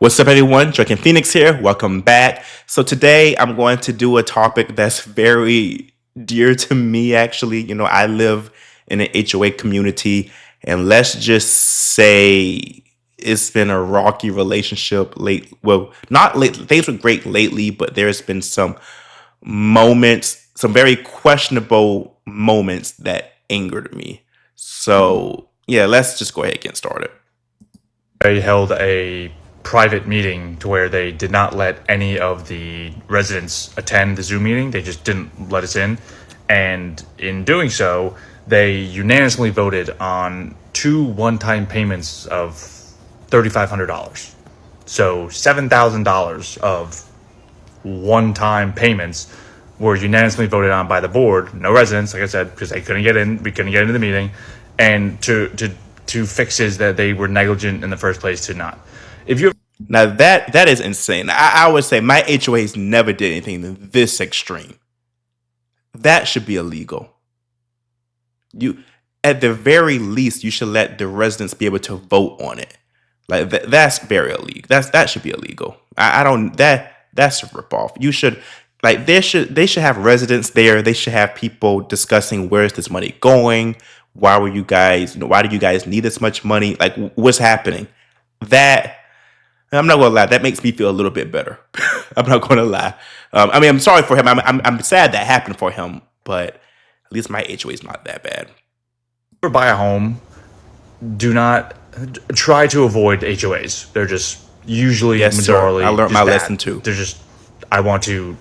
What's up, everyone? Drake and Phoenix here. Welcome back. So today I'm going to do a topic that's very dear to me, actually. I live in an HOA community, and let's just say it's been a rocky relationship late. Well, not late. Things were great lately, but there's been some moments, some very questionable moments that angered me. So yeah, let's just go ahead and get started. They held a private meeting to where they did not let any of the residents attend the Zoom meeting. They just didn't let us in. And in doing so, they unanimously voted on two one-time payments of $3,500. So $7,000 of one-time payments were unanimously voted on by the board. No residents, like I said, because they couldn't get in. We couldn't get into the meeting, and to fixes that they were negligent in the first place to not. If you Now that is insane. I would say my HOAs never did anything this extreme. That should be illegal. You, at the very least, you should let the residents be able to vote on it. Like that's very illegal. That should be illegal. I don't that's a ripoff. You should they should have residents there. They should have people discussing where is this money going. Why were you guys? Why do you guys need this much money? Like what's happening? That I'm not gonna lie. That makes me feel a little bit better. I'm not gonna lie. I'm sorry for him. I'm sad that happened for him, but at least my HOA is not that bad. ever buy a home, do not try to avoid HOAs. They're just usually Yes, sir. majorly I learned just my bad. lesson too. They're just I want to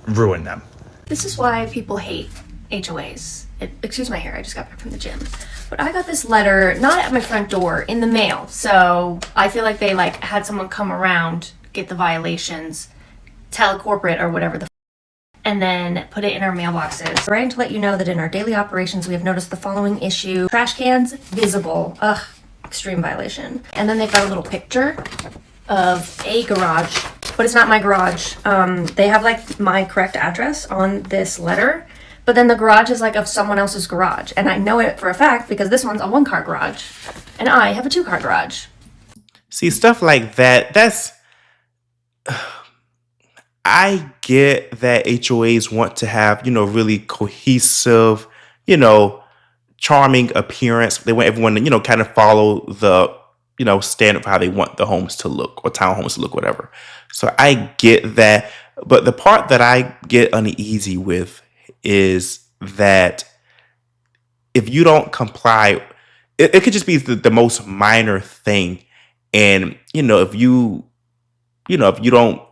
ruin them. This is why people hate HOAs. Excuse my hair, I just got back from the gym. But I got this letter, not at my front door, in the mail. So I feel like they had someone come around, get the violations, tell corporate or whatever and then put it in our mailboxes. Writing to let you know that in our daily operations we have noticed the following issue. Trash cans visible. Ugh, extreme violation. And then they've got a little picture of a garage, but it's not my garage. They have my correct address on this letter, but then the garage is of someone else's garage. And I know it for a fact because this one's a 1-car garage and I have a 2-car garage. See, stuff like that's I get that HOAs want to have, really cohesive, charming appearance. They want everyone to, kind of follow the, standard for how they want the homes to look or townhomes to look, whatever. So I get that. But the part that I get uneasy with is that if you don't comply, it could just be the most minor thing. And, if you don't,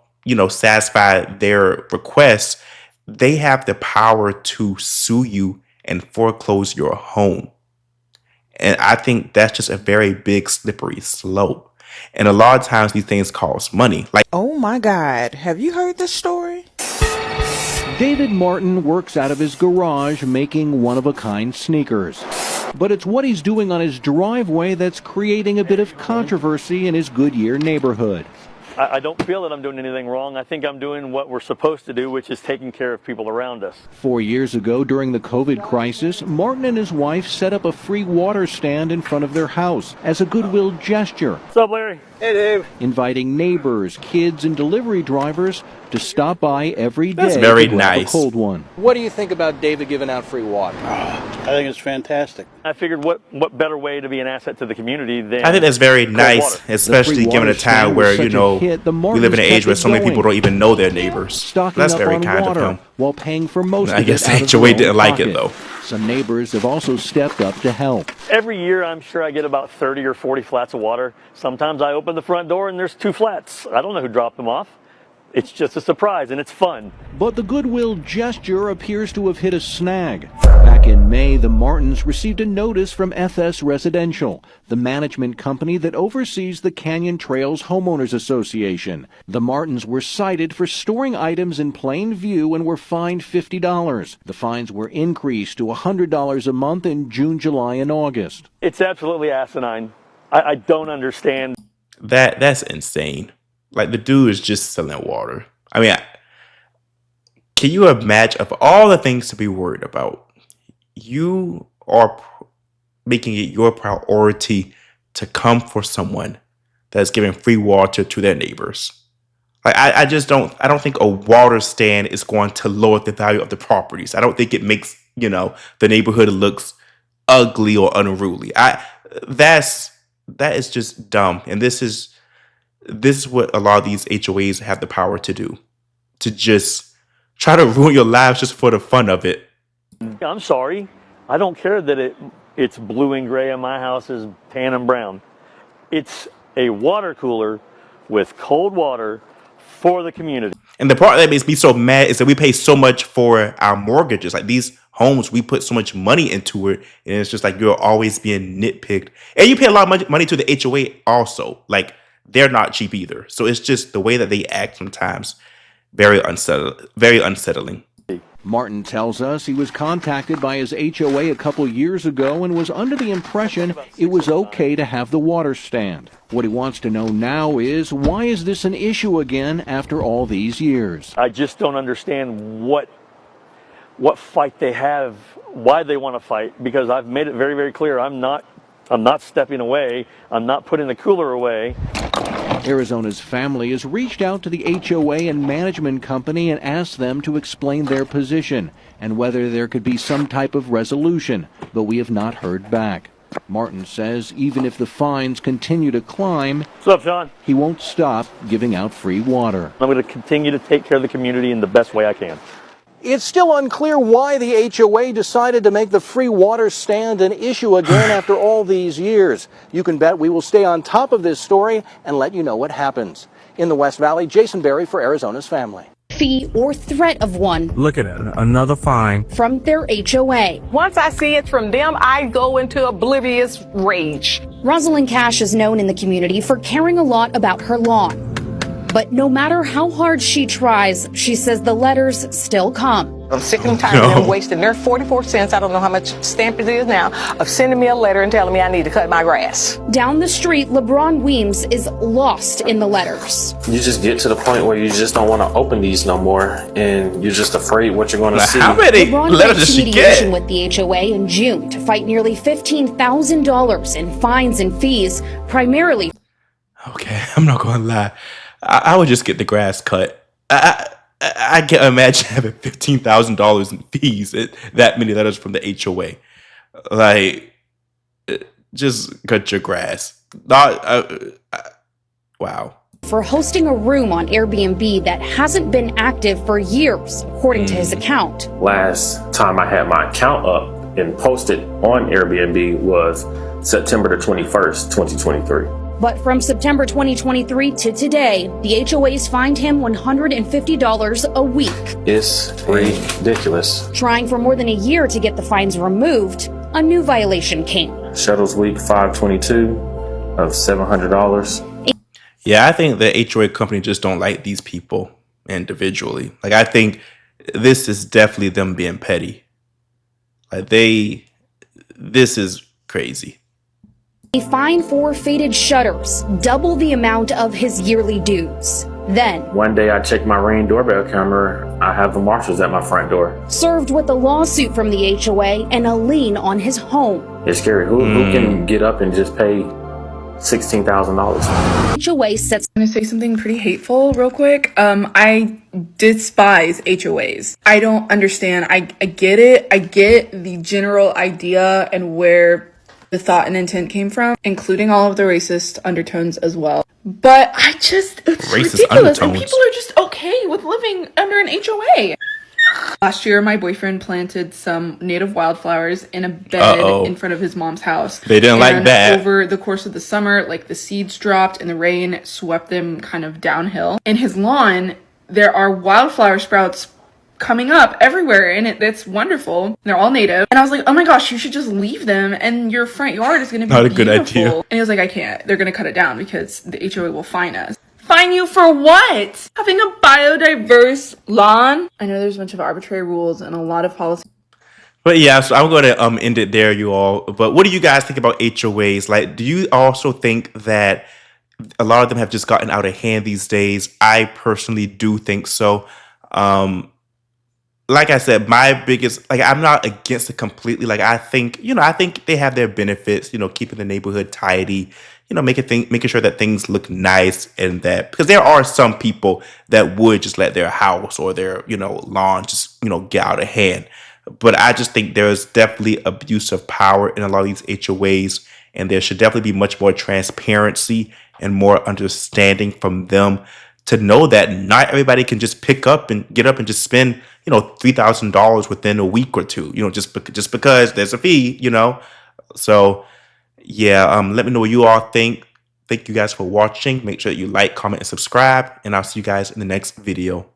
satisfy their requests, they have the power to sue you and foreclose your home. And I think that's just a very big slippery slope. And a lot of times these things cost money. Oh my God, have you heard this story? David Martin works out of his garage making one-of-a-kind sneakers. But it's what he's doing on his driveway that's creating a bit of controversy in his Goodyear neighborhood. I don't feel that I'm doing anything wrong. I think I'm doing what we're supposed to do, which is taking care of people around us. 4 years ago, during the COVID crisis, Martin and his wife set up a free water stand in front of their house as a goodwill gesture. What's up, Larry? Hey, Dave. Inviting neighbors, kids, and delivery drivers to stop by every day. That's very to grab nice. A cold one. What do you think about David giving out free water? I think it's fantastic. I figured what better way to be an asset to the community than I think that's very cold nice, water. especially given a time where, we live in an age where so many people don't even know their neighbors. Stocking That's up very on kind of water him. while paying for most I of guess it out of the their HOA didn't own like it, pocket. though. Some neighbors have also stepped up to help. Every year, I'm sure I get about 30 or 40 flats of water. Sometimes I open the front door and there's 2 flats. I don't know who dropped them off. It's just a surprise and it's fun. But the goodwill gesture appears to have hit a snag. Back in May, the Martins received a notice from FS Residential, the management company that oversees the Canyon Trails Homeowners Association. The Martins were cited for storing items in plain view and were fined $50. The fines were increased to $100 a month in June, July, and August. It's absolutely asinine. I don't understand. That's insane. Like the dude is just selling water. Can you imagine of all the things to be worried about? You are making it your priority to come for someone that's giving free water to their neighbors. Like I don't think a water stand is going to lower the value of the properties. I don't think it makes, the neighborhood looks ugly or unruly. That is just dumb. And this is what a lot of these HOAs have the power to do. To just try to ruin your lives just for the fun of it. I'm sorry. I don't care that it's blue and gray and my house is tan and brown. It's a water cooler with cold water for the community. And the part that makes me so mad is that we pay so much for our mortgages. Like these homes, we put so much money into it, and it's just like you're always being nitpicked. And you pay a lot of money to the HOA also. Like they're not cheap either. So it's just the way that they act sometimes very unsettling. Martin tells us he was contacted by his HOA a couple years ago and was under the impression it was okay to have the water stand. What he wants to know now is, why is this an issue again after all these years? I just don't understand what fight they have, why they want to fight, because I've made it very, very clear I'm not stepping away. I'm not putting the cooler away. Arizona's family has reached out to the HOA and management company and asked them to explain their position and whether there could be some type of resolution, but we have not heard back. Martin says even if the fines continue to climb, What's up, Sean? he won't stop giving out free water. I'm going to continue to take care of the community in the best way I can. It's still unclear why the HOA decided to make the free water stand an issue again after all these years. You can bet we will stay on top of this story and let you know what happens. In the West Valley, Jason Berry for Arizona's Family. Fee or threat of one. Look at it, another fine. From their HOA. Once I see it from them, I go into oblivious rage. Rosalind Cash is known in the community for caring a lot about her lawn. But no matter how hard she tries, she says the letters still come. I'm sick and tired of them wasting their 44 cents, I don't know how much stamp it is now, of sending me a letter and telling me I need to cut my grass. Down the street, LeBron Weems is lost in the letters. You just get to the point where you just don't want to open these no more, and you're just afraid what you're going to see. How many LeBron letters went does to she mediation get? with the HOA in June to fight nearly $15,000 in fines and fees, primarily. Okay, I'm not going to lie. I would just get the grass cut. I can't imagine having $15,000 in fees, that many letters from the HOA. Like, just cut your grass. Wow. For hosting a room on Airbnb that hasn't been active for years, according to his account. Last time I had my account up and posted on Airbnb was September the 21st, 2023. But from September 2023 to today, the HOA's fined him $150 a week. It's ridiculous. Trying for more than a year to get the fines removed, a new violation came. Shuttles Week 522 of $700. Yeah, I think the HOA company just don't like these people individually. Like, I think this is definitely them being petty. Like, this is crazy. A fine for faded shutters, double the amount of his yearly dues. Then, one day I checked my Ring doorbell camera. I have the marshals at my front door. Served with a lawsuit from the HOA and a lien on his home. It's scary. Who can get up and just pay $16,000? HOA sets. I'm gonna say something pretty hateful real quick. I despise HOAs. I don't understand. I get it. I get the general idea and where the thought and intent came from, including all of the racist undertones as well. But it's Racist ridiculous, and undertones. people are just okay with living under an HOA. Last year, my boyfriend planted some native wildflowers in a bed in front of his mom's house. They didn't like that. Over the course of the summer, the seeds dropped and the rain swept them kind of downhill. In his lawn, there are wildflower sprouts coming up everywhere, and it's wonderful. They're all native, and I was like, oh my gosh, you should just leave them and your front yard is gonna be Not a beautiful. good idea. And he was like, I can't, they're gonna cut it down because the HOA will fine us. Fine you for what? Having a biodiverse lawn? I know there's a bunch of arbitrary rules and a lot of policy. But yeah, so I'm going to end it there, you all. But what do you guys think about HOAs? Like, do you also think that a lot of them have just gotten out of hand these days? I personally do think so. Like I said, my biggest, I'm not against it completely. I think they have their benefits, keeping the neighborhood tidy, making sure that things look nice, and that, because there are some people that would just let their house or their, lawn just, get out of hand. But I just think there's definitely abuse of power in a lot of these HOAs, and there should definitely be much more transparency and more understanding from them to know that not everybody can just pick up and get up and just spend, $3,000 within a week or two, just because there's a fee. So yeah, let me know what you all think. Thank you guys for watching. Make sure that you like, comment, and subscribe, and I'll see you guys in the next video.